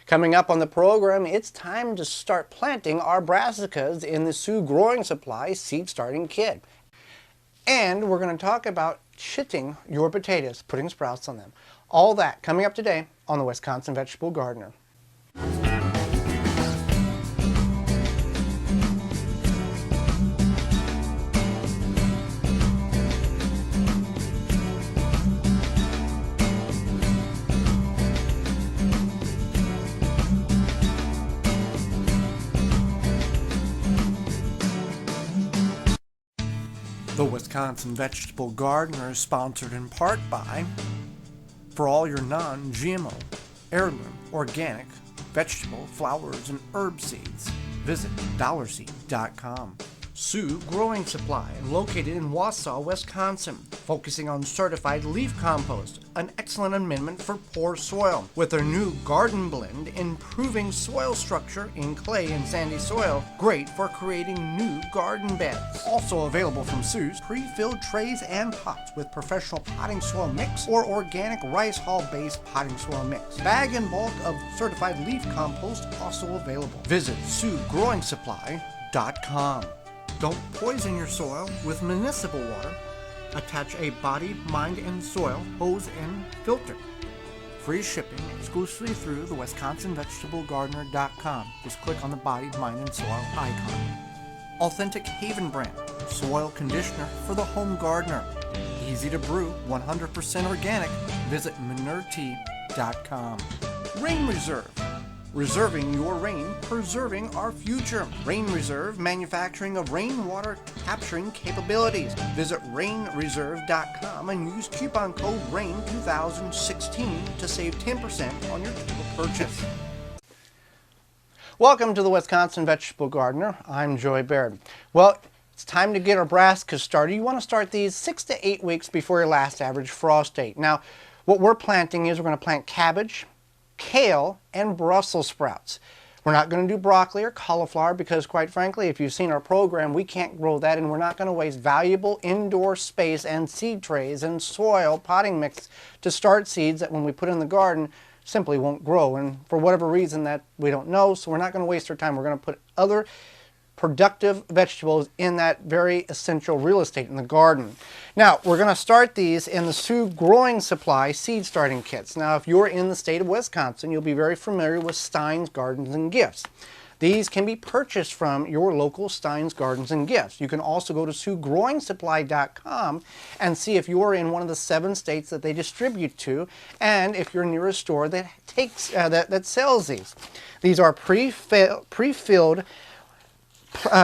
Coming up on the program, it's time to start planting our brassicas in the Sioux Growing Supply seed starting kit. And we're going to talk about chitting your potatoes, putting sprouts on them. All that coming up today on the Wisconsin Vegetable Gardener. The Wisconsin Vegetable Gardener is sponsored in part by, for all your non-GMO, heirloom, organic, vegetable, flowers, and herb seeds, visit dollarseed.com. Sioux Growing Supply, located in Wausau, Wisconsin, focusing on certified leaf compost, an excellent amendment for poor soil. With their new garden blend, improving soil structure in clay and sandy soil, great for creating new garden beds. Also available from Sioux's, pre-filled trays and pots with professional potting soil mix or organic rice hull-based potting soil mix. Bag and bulk of certified leaf compost also available. Visit SiouxGrowingSupply.com. Don't poison your soil with municipal water. Attach a body, mind, and soil hose and filter. Free shipping exclusively through the WisconsinVegetableGardener.com. Just click on the body, mind, and soil icon. Authentic Haven brand soil conditioner for the home gardener. Easy to brew, 100% organic. Visit ManureTea.com. Rain Reserve. Reserving your rain, preserving our future. Rain Reserve, manufacturing of rainwater capturing capabilities. Visit rainreserve.com and use coupon code RAIN2016 to save 10% on your total purchase. Welcome to the Wisconsin Vegetable Gardener. I'm Joy Baird. Well, it's time to get our brassicas started. You want to start these 6 to 8 weeks before your last average frost date. Now, what we're planting is we're going to plant cabbage, kale, and Brussels sprouts. We're not going to do broccoli or cauliflower because, quite frankly, if you've seen our program, we can't grow that, and we're not going to waste valuable indoor space and seed trays and soil potting mix to start seeds that when we put in the garden simply won't grow, and for whatever reason that we don't know, so we're not going to waste our time. We're going to put other productive vegetables in that very essential real estate in the garden. Now, we're going to start these in the Sioux Growing Supply seed starting kits. Now, if you're in the state of Wisconsin, you'll be very familiar with Stein's Gardens and Gifts. These can be purchased from your local Stein's Gardens and Gifts. You can also go to SiouxGrowingSupply.com and see if you're in one of the 7 states that they distribute to, and if you're near a store that takes that sells these. These are pre-filled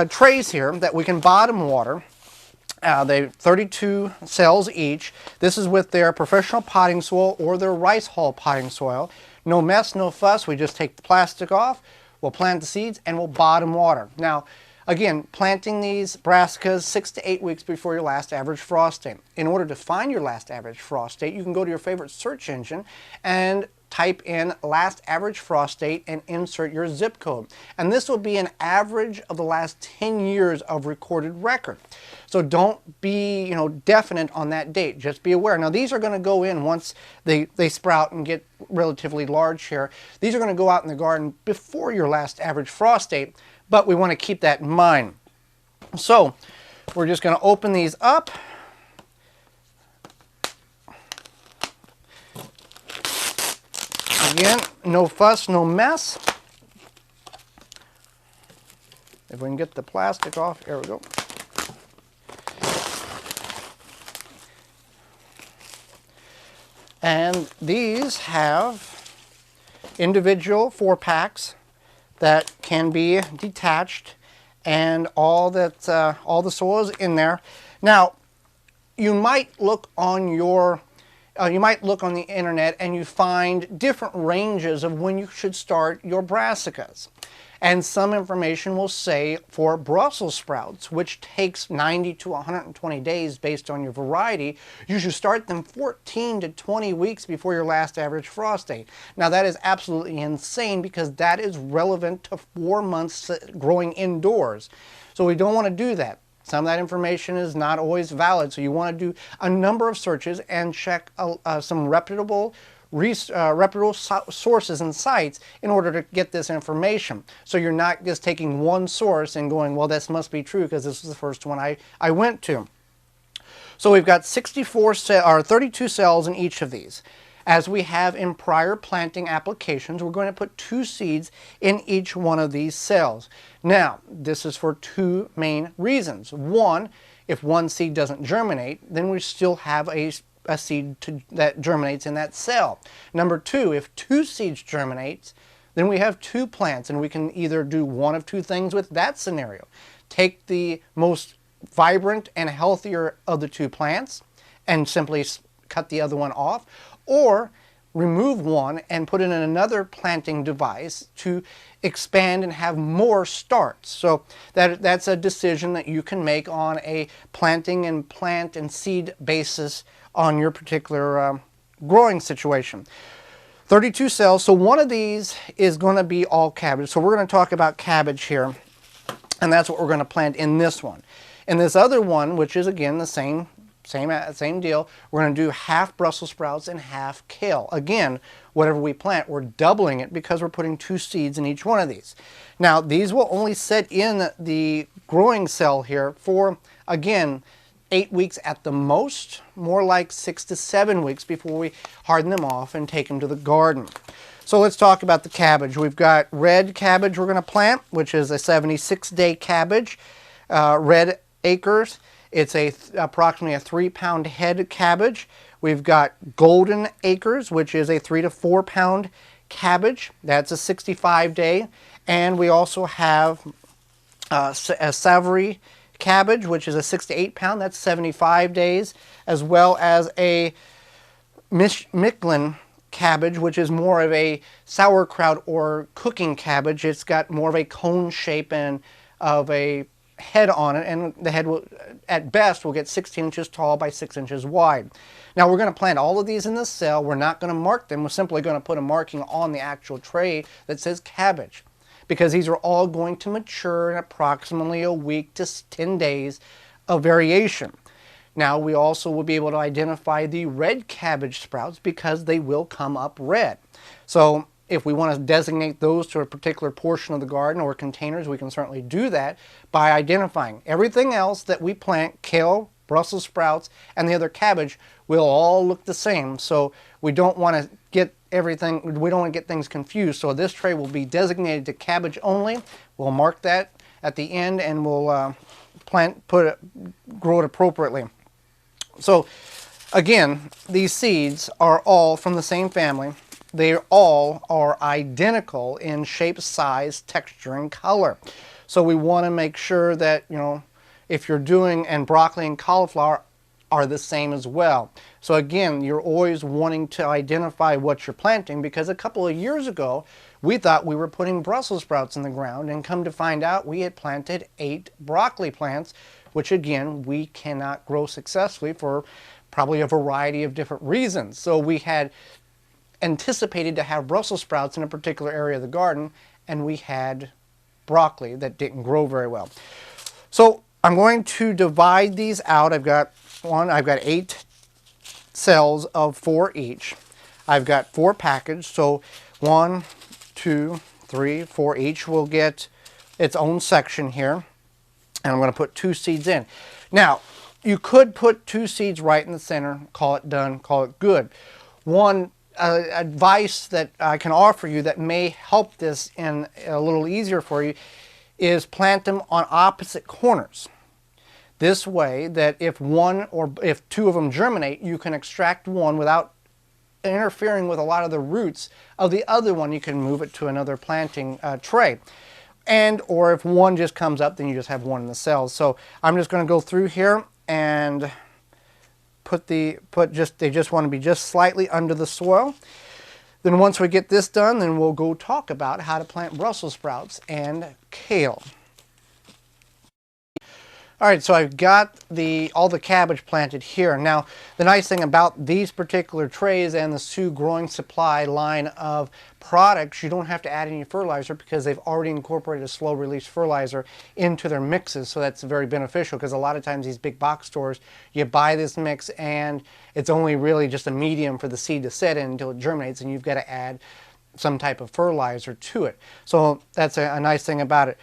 trays here that we can bottom water. They 32 cells each. This is with their professional potting soil or their rice hull potting soil. No mess, no fuss. We just take the plastic off, we'll plant the seeds, and we'll bottom water. Now, again, planting these brassicas 6 to 8 weeks before your last average frost date. In order to find your last average frost date, you can go to your favorite search engine and type in last average frost date and insert your zip code. And this will be an average of the last 10 years of recorded record. So don't be, definite on that date. Just be aware. Now, these are going to go in once they sprout and get relatively large here. These are going to go out in the garden before your last average frost date, but we want to keep that in mind. So we're just going to open these up. Again, no fuss, no mess. If we can get the plastic off, here we go. And these have individual 4-packs that can be detached, and all the soil is in there. Now, you might look on the internet and you find different ranges of when you should start your brassicas. And some information will say for Brussels sprouts, which takes 90 to 120 days based on your variety, you should start them 14 to 20 weeks before your last average frost date. Now, that is absolutely insane because that is relevant to 4 months growing indoors. So we don't want to do that. Some of that information is not always valid, so you want to do a number of searches and check some reputable reputable sources and sites in order to get this information. So you're not just taking one source and going, well, this must be true because this is the first one I went to. So we've got 32 cells in each of these. As we have in prior planting applications, we're going to put 2 seeds in each one of these cells. Now, this is for 2 main reasons. One, if one seed doesn't germinate, then we still have a seed that germinates in that cell. Number 2, if 2 seeds germinate, then we have 2 plants, and we can either do one of 2 things with that scenario. Take the most vibrant and healthier of the 2 plants and simply cut the other one off, or remove one and put it in another planting device to expand and have more starts. So that's a decision that you can make on a planting and plant and seed basis on your particular growing situation. 32 cells, so one of these is going to be all cabbage. So we're going to talk about cabbage here, and that's what we're going to plant in this one. In this other one, which is again the same deal, we're going to do half Brussels sprouts and half kale. Again, whatever we plant, we're doubling it because we're putting 2 seeds in each one of these. Now, these will only sit in the growing cell here for, again, 8 weeks at the most, more like 6 to 7 weeks before we harden them off and take them to the garden. So let's talk about the cabbage. We've got red cabbage we're going to plant, which is a 76-day cabbage, red acres. It's approximately a 3-pound head cabbage. We've got golden acres, which is a 3 to 4 pound cabbage. That's a 65-day. And we also have a savory cabbage, which is a 6 to 8 pound. That's 75 days. As well as a Michelin cabbage, which is more of a sauerkraut or cooking cabbage. It's got more of a cone shape and of a head on it, and the head will, at best, will get 16 inches tall by 6 inches wide. Now we're going to plant all of these in this cell. We're not going to mark them. We're simply going to put a marking on the actual tray that says cabbage, because these are all going to mature in approximately a week to 10 days of variation. Now we also will be able to identify the red cabbage sprouts because they will come up red. So if we want to designate those to a particular portion of the garden or containers, we can certainly do that by identifying. Everything else that we plant, kale, Brussels sprouts, and the other cabbage, will all look the same. So we don't want to get things confused. So this tray will be designated to cabbage only. We'll mark that at the end, and we'll grow it appropriately. So again, these seeds are all from the same family. They all are identical in shape, size, texture, and color. So we want to make sure that, if you're doing, and broccoli and cauliflower are the same as well. So again, you're always wanting to identify what you're planting, because a couple of years ago, we thought we were putting Brussels sprouts in the ground, and come to find out we had planted 8 broccoli plants, which again, we cannot grow successfully for probably a variety of different reasons. So we had anticipated to have Brussels sprouts in a particular area of the garden, and we had broccoli that didn't grow very well. So I'm going to divide these out. I've got 8 cells of 4 each. I've got 4 packaged, so 1, 2, 3, 4 each will get its own section here, and I'm going to put 2 seeds in. Now, you could put 2 seeds right in the center, call it done, call it good. One advice that I can offer you that may help this in a little easier for you is plant them on opposite corners. This way that if 2 of them germinate, you can extract one without interfering with a lot of the roots of the other one. You can move it to another planting tray. Or if one just comes up, then you just have one in the cells. So I'm just going to go through here and they just want to be just slightly under the soil. Then once we get this done, then we'll go talk about how to plant Brussels sprouts and kale. All right, so I've got all the cabbage planted here. Now, the nice thing about these particular trays and the Sioux Growing Supply line of products, you don't have to add any fertilizer because they've already incorporated a slow-release fertilizer into their mixes, so that's very beneficial because a lot of times these big box stores, you buy this mix and it's only really just a medium for the seed to sit in until it germinates, and you've got to add some type of fertilizer to it. So that's a nice thing about it.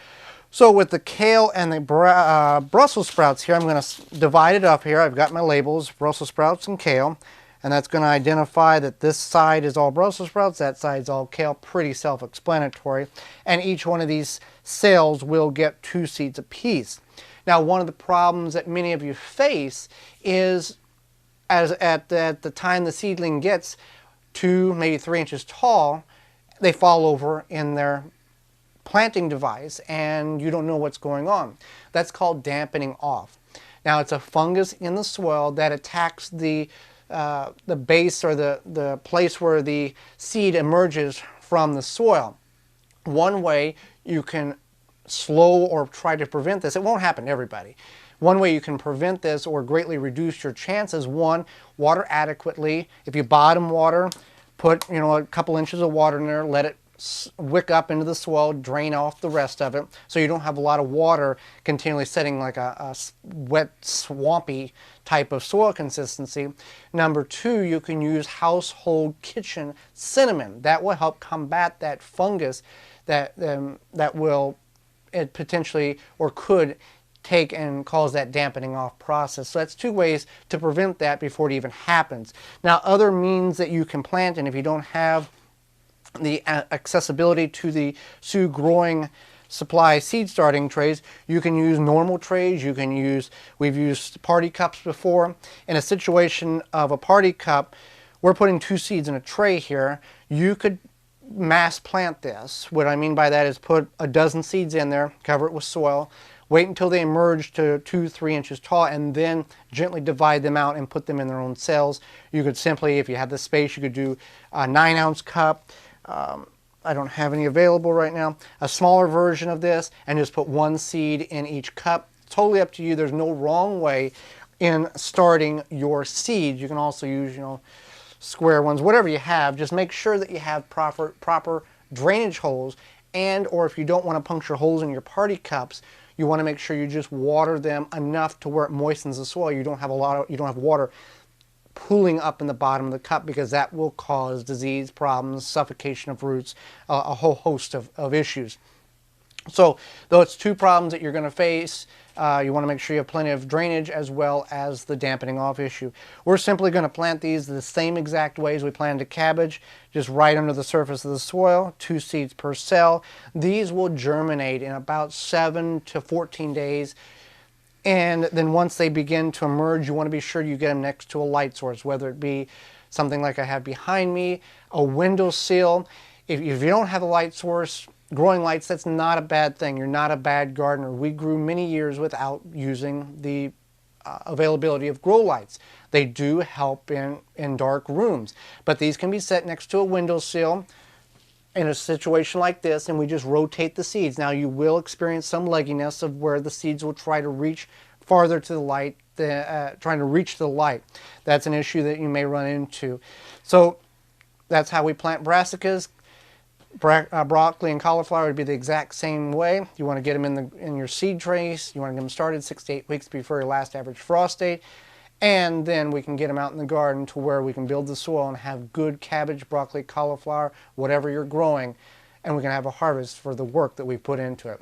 So with the kale and the Brussels sprouts here, I'm going to divide it up here. I've got my labels, Brussels sprouts and kale, and that's going to identify that this side is all Brussels sprouts, that side's all kale, pretty self-explanatory. And each one of these cells will get 2 seeds apiece. Now, one of the problems that many of you face is at the time the seedling gets 2, maybe 3 inches tall, they fall over in their planting device and you don't know what's going on. That's called dampening off. Now, it's a fungus in the soil that attacks the base or the place where the seed emerges from the soil. One way you can slow or try to prevent this, it won't happen to everybody. One way you can prevent this or greatly reduce your chances, one, water adequately. If you bottom water, put a couple inches of water in there, let it wick up into the soil, drain off the rest of it, so you don't have a lot of water continually setting like a wet, swampy type of soil consistency. Number 2, you can use household kitchen cinnamon. That will help combat that fungus that will potentially or could take and cause that dampening off process. So that's 2 ways to prevent that before it even happens. Now, other means that you can plant, and if you don't have the accessibility to the Sioux Growing Supply seed starting trays, you can use normal trays. We've used party cups before. In a situation of a party cup, we're putting 2 seeds in a tray here. You could mass plant this. What I mean by that is put a dozen seeds in there, cover it with soil, wait until they emerge to 2-3 inches tall, and then gently divide them out and put them in their own cells. You could simply, if you have the space, you could do a 9-ounce cup. I don't have any available right now. A smaller version of this, and just put 1 seed in each cup. Totally up to you. There's no wrong way in starting your seeds. You can also use, square ones, whatever you have. Just make sure that you have proper drainage holes, and or if you don't want to puncture holes in your party cups, you want to make sure you just water them enough to where it moistens the soil. You don't have water pooling up in the bottom of the cup, because that will cause disease problems, suffocation of roots, a whole host of issues. So those 2 problems that you're going to face, you want to make sure you have plenty of drainage as well as the dampening off issue. We're simply going to plant these the same exact way as we planted a cabbage, just right under the surface of the soil, 2 seeds per cell. These will germinate in about 7 to 14 days. And then once they begin to emerge, you want to be sure you get them next to a light source, whether it be something like I have behind me, a windowsill. If you don't have a light source, growing lights, that's not a bad thing. You're not a bad gardener. We grew many years without using the availability of grow lights. They do help in dark rooms, but these can be set next to a windowsill in a situation like this, and we just rotate the seeds. Now, you will experience some legginess of where the seeds will try to reach farther to the light, trying to reach the light. That's an issue that you may run into. So that's how we plant brassicas. Broccoli and cauliflower would be the exact same way. You want to get them in your seed trays. You want to get them started 6 to 8 weeks before your last average frost date. And then we can get them out in the garden to where we can build the soil and have good cabbage, broccoli, cauliflower, whatever you're growing, and we can have a harvest for the work that we put into it.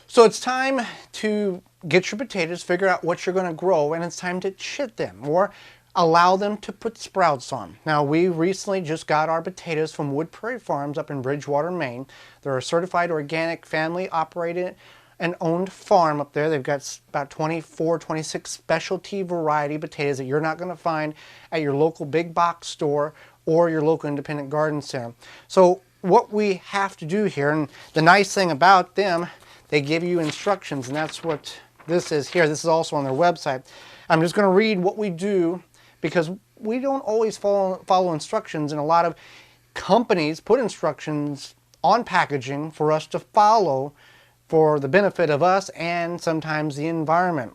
So it's time to get your potatoes, figure out what you're going to grow, and it's time to chit them or allow them to put sprouts on. Now, we recently just got our potatoes from Wood Prairie Farms up in Bridgewater, Maine. They're a certified organic, family operated and owned farm up there. They've got about 24, 26 specialty variety potatoes that you're not going to find at your local big box store or your local independent garden center. So what we have to do here, and the nice thing about them, they give you instructions, and that's what this is here. This is also on their website. I'm just going to read what we do because we don't always follow instructions, and a lot of companies put instructions on packaging for us to follow for the benefit of us and sometimes the environment.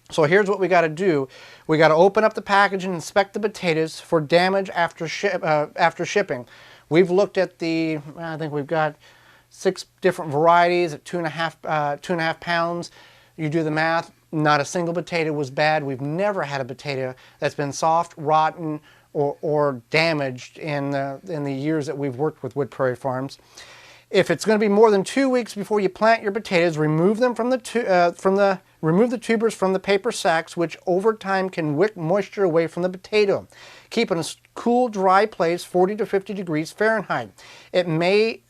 So here's what we got to do. We got to open up the package and inspect the potatoes for damage after shipping. We've looked at I think we've got 6 different varieties at 2.5 pounds. You do the math, not a single potato was bad. We've never had a potato that's been soft, rotten, or damaged in the years that we've worked with Wood Prairie Farms. If it's going to be more than 2 weeks before you plant your potatoes, remove them remove the tubers from the paper sacks, which over time can wick moisture away from the potato. Keep in a cool, dry place, 40 to 50 degrees Fahrenheit. It may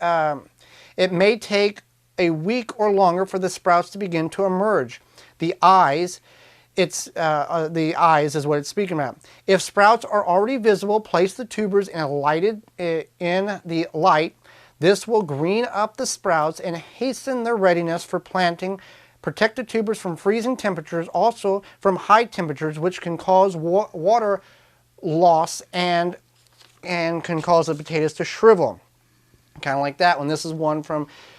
take a week or longer for the sprouts to begin to emerge. The eyes is what it's speaking about. If sprouts are already visible, place the tubers in the light. This will green up the sprouts and hasten their readiness for planting. Protect the tubers from freezing temperatures, also from high temperatures, which can cause water loss and can cause the potatoes to shrivel. Kind of like that one. This is one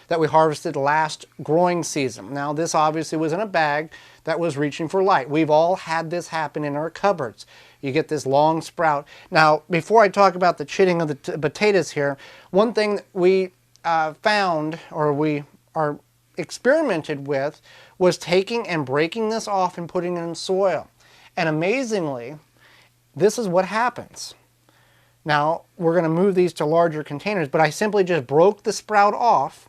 that we harvested last growing season. Now this obviously was in a bag that was reaching for light. We've all had this happen in our cupboards. You get this long sprout. Now before I talk about the chitting of the potatoes here, one thing that we found, or we are experimented with, was taking and breaking this off and putting it in soil. And amazingly, this is what happens. Now we're going to move these to larger containers, but I simply just broke the sprout off,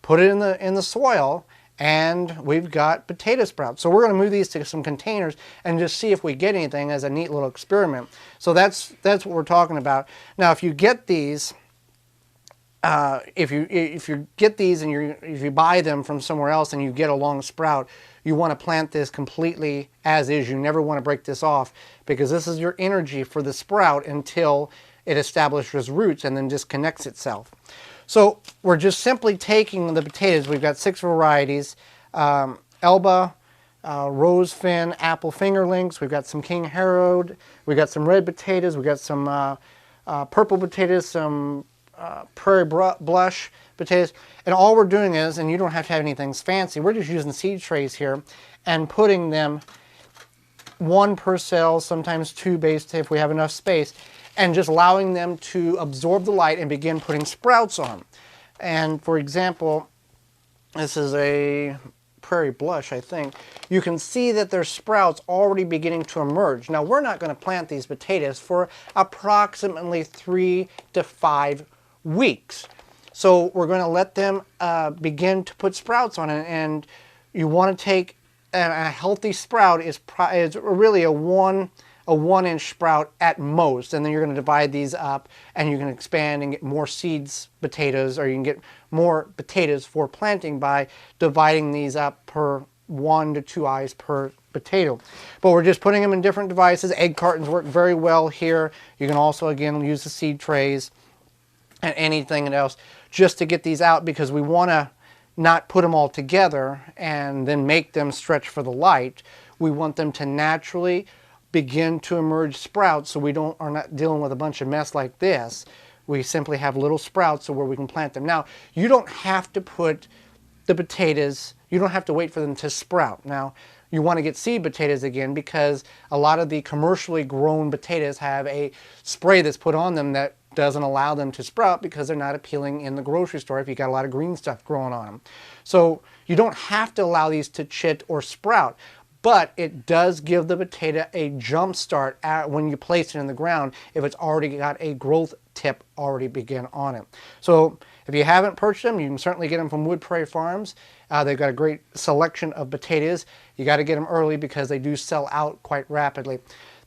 put it in the soil, and we've got potato sprouts. So we're going to move these to some containers and just see if we get anything as a neat little experiment. So that's what we're talking about. Now if you get these, if you get these and if you buy them from somewhere else and you get a long sprout, you want to plant this completely as is. You never want to break this off, because this is your energy for the sprout until it establishes roots and then disconnects itself. So we're just simply taking the potatoes. We've got 6 varieties: Elba, Rose Fin, Apple Fingerlings. We've got some King Harold. We've got some red potatoes. We've got some purple potatoes, some Prairie Blush potatoes. And all we're doing is, and you don't have to have anything fancy, we're just using seed trays here and putting them 1 per cell, sometimes 2 based if we have enough space, and just allowing them to absorb the light and begin putting sprouts on. And for example, this is a Prairie Blush, I think. You can see that there's sprouts already beginning to emerge. Now we're not going to plant these potatoes for approximately 3 to 5 weeks. So we're going to let them begin to put sprouts on it. And you want to take a healthy sprout is really a 1-inch sprout at most, and then you're going to divide these up and you can expand and get more seeds potatoes, or you can get more potatoes for planting by dividing these up per 1 to 2 eyes per potato. But we're just putting them in different devices. Egg cartons work very well here. You can also again use the seed trays and anything else just to get these out, because we want to not put them all together and then make them stretch for the light. We want them to naturally begin to emerge sprouts, so we are not dealing with a bunch of mess like this. We simply have little sprouts so where we can plant them. Now, you don't have to put the potatoes, you don't have to wait for them to sprout. Now, you want to get seed potatoes again, because a lot of the commercially grown potatoes have a spray that's put on them that doesn't allow them to sprout because they're not appealing in the grocery store if you got a lot of green stuff growing on them. So you don't have to allow these to chit or sprout, but it does give the potato a jump start when you place it in the ground if it's already got a growth tip already begin on it. So if you haven't purchased them, you can certainly get them from Wood Prairie Farms. They've got a great selection of potatoes. You got to get them early because they do sell out quite rapidly.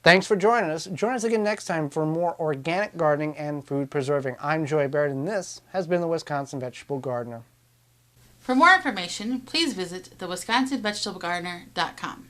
Thanks for joining us. Join us again next time for more organic gardening and food preserving. I'm Joy Baird, and this has been the Wisconsin Vegetable Gardener. For more information, please visit thewisconsinvegetablegardener.com.